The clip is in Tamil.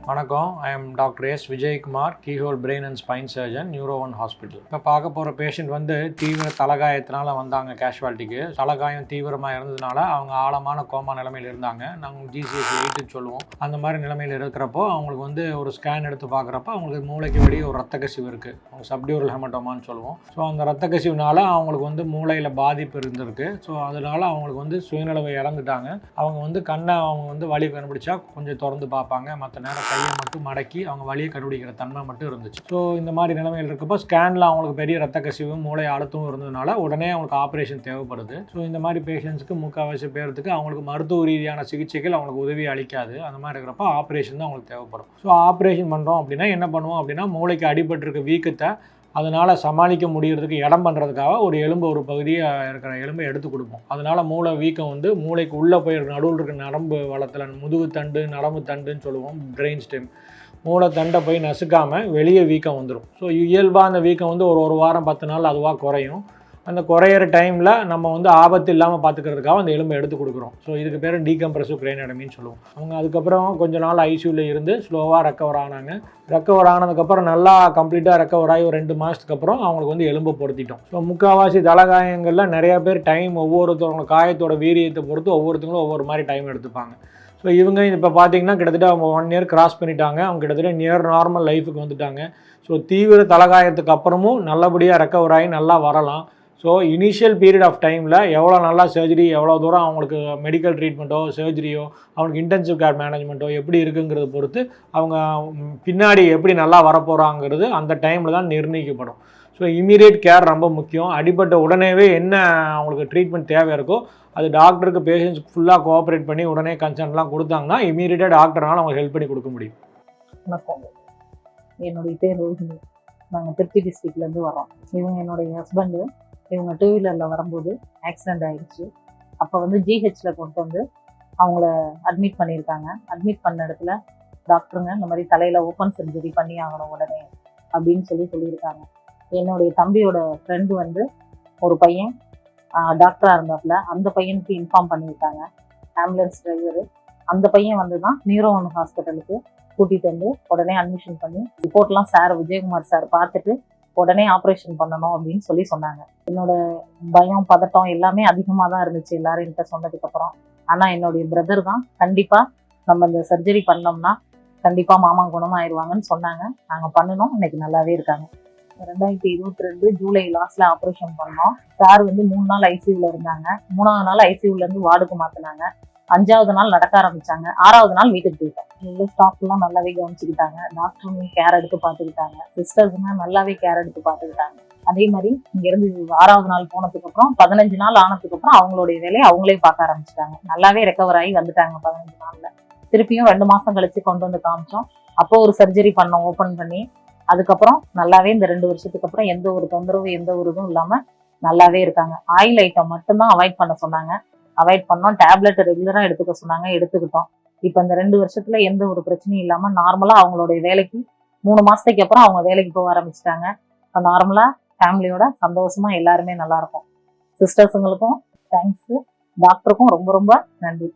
வணக்கம். I am doctor S Vijayakumar, keyhole brain and spine surgeon, Neuro One Hospital. இப்போ பார்க்க போகிற பேஷண்ட் வந்து தீவிர தலைகாயத்தினால வந்தாங்க கேஷுவாலிட்டிக்கு. தலைகாயம் தீவிரமாக இருந்ததுனால அவங்க ஆழமான கோமா நிலைமையில் இருந்தாங்க. நாங்கள் GCS 8ன்னு சொல்லுவோம். அந்த மாதிரி நிலைமையில் இருக்கிறப்போ அவங்களுக்கு வந்து ஒரு ஸ்கேன் எடுத்து பார்க்குறப்போ அவங்களுக்கு மூளைக்கு வெளியே ஒரு ரத்த கசிவு இருக்குது. அவங்க சப்டியூரல் ஹெமட்டோமான்னு சொல்லுவோம். ஸோ அந்த ரத்த கசிவுனால அவங்களுக்கு வந்து மூளையில் பாதிப்பு இருந்திருக்கு. ஸோ அதனால அவங்களுக்கு வந்து சுயநலவை இழந்துட்டாங்க. அவங்க வந்து கண்ணை அவங்க வந்து வலி கண்டுபிடிச்சா கொஞ்சம் திறந்து பார்ப்பாங்க. மற்ற நேரம் கையை மட்டும் மடக்கி அவங்க வலியை கண்டுபிடிக்கிற தன்மை மட்டும் இருந்துச்சு. ஸோ இந்த மாதிரி நிலைமையில் இருக்கப்போ ஸ்கேனில் அவங்களுக்கு பெரிய ரத்த கசிவும் மூளை அழுத்தமும் இருந்ததுனால உடனே அவங்களுக்கு ஆப்ரேஷன் தேவைப்படுது. ஸோ இந்த மாதிரி பேஷண்ட்ஸுக்கு முக்கால்வாசி பேருக்கு அவங்களுக்கு மருத்துவ ரீதியான சிகிச்சைகள் அவங்களுக்கு உதவி அளிக்காது. அந்த மாதிரி இருக்கிறப்ப ஆப்ரேஷன் தான் அவங்களுக்கு தேவைப்படும். ஸோ ஆப்ரேஷன் பண்ணுறோம் அப்படின்னா என்ன பண்ணுவோம் அப்படின்னா, மூளைக்கு அடிபட்டிருக்க வீக்கத்தை அதனால் சமாளிக்க முடியறதுக்கு இடம் பண்ணுறதுக்காக ஒரு பகுதியை இருக்கிற எலும்பை எடுத்து கொடுப்போம். அதனால் மூளை வீக்கம் வந்து மூளைக்கு உள்ளே போய் நடுவில் இருக்கிற நரம்பு வளத்தில் முதுகு தண்டு, நரம்பு தண்டுன்னு சொல்லுவோம், பிரெயின் ஸ்டெம், மூளை தண்டை போய் நசுக்காமல் வெளியே வீக்கம் வந்துடும். ஸோ இயல்பாக அந்த வீக்கம் வந்து ஒரு வாரம் 10 நாள் அதுவாக குறையும். அந்த குறையிற டைமில் நம்ம வந்து ஆபத்து இல்லாமல் பார்த்துக்கிறதுக்காக அந்த எலும்பை எடுத்து கொடுக்குறோம். ஸோ இதுக்கு பேர் டீகம்ப்ரெசிவ் கிரேனியோடமின்னு சொல்லுவோம். அவங்க அதுக்கப்புறம் கொஞ்ச நாள் ஐசியூவில் இருந்து ஸ்லோவாக ரெக்கவர் ஆனாங்க. ரெக்கவர் ஆனதுக்கப்புறம் நல்லா கம்ப்ளீட்டாக ரெக்கவர் ஆகி ஒரு 2 மாதத்துக்கு அப்புறம் அவங்களுக்கு வந்து எலும்பை பொருத்திட்டோம். ஸோ முக்கால்வாசி தலைகாயங்களில் நிறையா பேர் டைம் ஒவ்வொருத்தவங்க காயத்தோட வீரியத்தை பொறுத்து ஒவ்வொருத்தங்களும் ஒவ்வொரு மாதிரி டைம் எடுத்துப்பாங்க. ஸோ இவங்க இப்போ பார்த்தீங்கன்னா கிட்டத்தட்ட அவங்க 1 இயர் கிராஸ் பண்ணிட்டாங்க. அவங்க கிட்டத்தட்ட நியர் நார்மல் லைஃபுக்கு வந்துட்டாங்க. ஸோ தீவிர தலைகாயத்துக்கு அப்புறமும் நல்லபடியாக ரெக்கவர் ஆகி நல்லா வரலாம். ஸோ இனிஷியல் பீரியட் ஆஃப் டைமில் எவ்வளோ நல்லா சர்ஜரி, எவ்வளோ தூரம் அவங்களுக்கு மெடிக்கல் ட்ரீட்மெண்ட்டோ சர்ஜரியோ அவங்களுக்கு இன்டென்சிவ் கேர் மேனேஜ்மெண்ட்டோ எப்படி இருக்குங்கிறத பொறுத்து அவங்க பின்னாடி எப்படி நல்லா வரப்போகிறாங்கிறது அந்த டைமில் தான் நிர்ணயிக்கப்படும். ஸோ இமீடியட் கேர் ரொம்ப முக்கியம். அடிபட்ட உடனேவே என்ன அவங்களுக்கு ட்ரீட்மெண்ட் தேவை இருக்கோ அது டாக்டருக்கு பேஷண்ட்ஸ்க்கு ஃபுல்லாக கோஆப்ரேட் பண்ணி உடனே கன்சர்ன்லாம் கொடுத்தாங்கன்னா இமீடியட்டாக டாக்டரால் அவங்க ஹெல்ப் பண்ணி கொடுக்க முடியும். வணக்கம், என்னுடைய பேர் ரோஹினி. நாங்கள் திருச்சி டிஸ்ட்ரிக்ட்லேருந்து வரோம். இவங்க என்னுடைய ஹஸ்பண்டு. இவங்க 2 வீலரில் வரும்போது ஆக்சிடெண்ட் ஆகிடுச்சு. அப்போ வந்து ஜிஹெச்சில் கொண்டு வந்து அவங்கள அட்மிட் பண்ணியிருக்காங்க. அட்மிட் பண்ண இடத்துல டாக்டருங்க இந்த மாதிரி தலையில் ஓப்பன் சர்ஜரி பண்ணி ஆகணும் உடனே அப்படின்னு சொல்லியிருக்காங்க. என்னுடைய தம்பியோட ஃப்ரெண்டு வந்து ஒரு பையன் டாக்டராக இருந்தாப்புல, அந்த பையனுக்கு இன்ஃபார்ம் பண்ணியிருக்காங்க. ஆம்புலன்ஸ் டிரைவரு அந்த பையன் வந்து தான் நியூரோ ஒன் ஹாஸ்பிட்டலுக்கு கூட்டிகிட்டு வந்து உடனே அட்மிஷன் பண்ணி ரிப்போர்ட்லாம் சார் விஜயகுமார் சார் பார்த்துட்டு உடனே ஆப்ரேஷன் பண்ணணும் அப்படின்னு சொன்னாங்க. என்னோட பயம், பதட்டம் எல்லாமே அதிகமாக தான் இருந்துச்சு எல்லாரும் என்கிட்ட சொன்னதுக்கப்புறம். ஆனால் என்னுடைய பிரதர் தான் கண்டிப்பாக நம்ம இந்த சர்ஜரி பண்ணோம்னா கண்டிப்பாக மாமா குணமாயிருவாங்கன்னு சொன்னாங்க. நாங்கள் பண்ணினோம். இன்னைக்கு நல்லாவே இருக்காங்க. 2022 ஜூலை லாஸ்ட்ல ஆப்ரேஷன் பண்ணோம். சார் வந்து 3 நாள் ஐசியூவில் இருந்தாங்க. 3ஆவது நாள் ஐசியூலேருந்து வார்டுக்கு மாற்றினாங்க. 5ஆவது நாள் நடக்க ஆரம்பிச்சாங்க. 6ஆவது நாள் வீட்டுக்கு போயிட்டோம். ஸ்டாஃப்லாம் நல்லாவே கவனிச்சுக்கிட்டாங்க. டாக்டருமே கேர் எடுத்து பார்த்துக்கிட்டாங்க. சிஸ்டர்ஸுமே நல்லாவே கேர் எடுத்து பார்த்துக்கிட்டாங்க. அதே மாதிரி இங்கேருந்து 6ஆவது நாள் போனதுக்கு அப்புறம் 15 நாள் ஆனதுக்கு அப்புறம் அவங்களுடைய வேலையை அவங்களே பார்க்க ஆரம்பிச்சிட்டாங்க. நல்லாவே ரெக்கவர் ஆகி வந்துட்டாங்க. 15 நாள்ல திருப்பியும் 2 மாசம் கழிச்சு கொண்டு வந்து காமிச்சோம். அப்போ ஒரு சர்ஜரி பண்ணோம் ஓப்பன் பண்ணி. அதுக்கப்புறம் நல்லாவே இந்த 2 வருஷத்துக்கு அப்புறம் எந்த ஒரு தொந்தரவு எந்த ஒரு இதுவும் இல்லாம நல்லாவே இருக்காங்க. ஆயில் ஐட்டம் மட்டும்தான் அவாய்ட் பண்ண சொன்னாங்க. அவாய்ட் பண்ணோம். டேப்லெட் ரெகுலரா எடுத்துக்க சொன்னாங்க, எடுத்துக்கிட்டோம். இப்போ இந்த 2 வருஷத்துல எந்த ஒரு பிரச்சனையும் இல்லாம நார்மலா அவங்களுடைய வேலைக்கு 3 மாசத்துக்கு அப்புறம் அவங்க வேலைக்கு போக ஆரம்பிச்சிட்டாங்க. இப்போ நார்மலா ஃபேமிலியோட சந்தோஷமா எல்லாருமே நல்லா இருக்கும். சிஸ்டர்ஸுங்களுக்கும் தேங்க்ஸ், டாக்டருக்கும் ரொம்ப ரொம்ப நன்றி.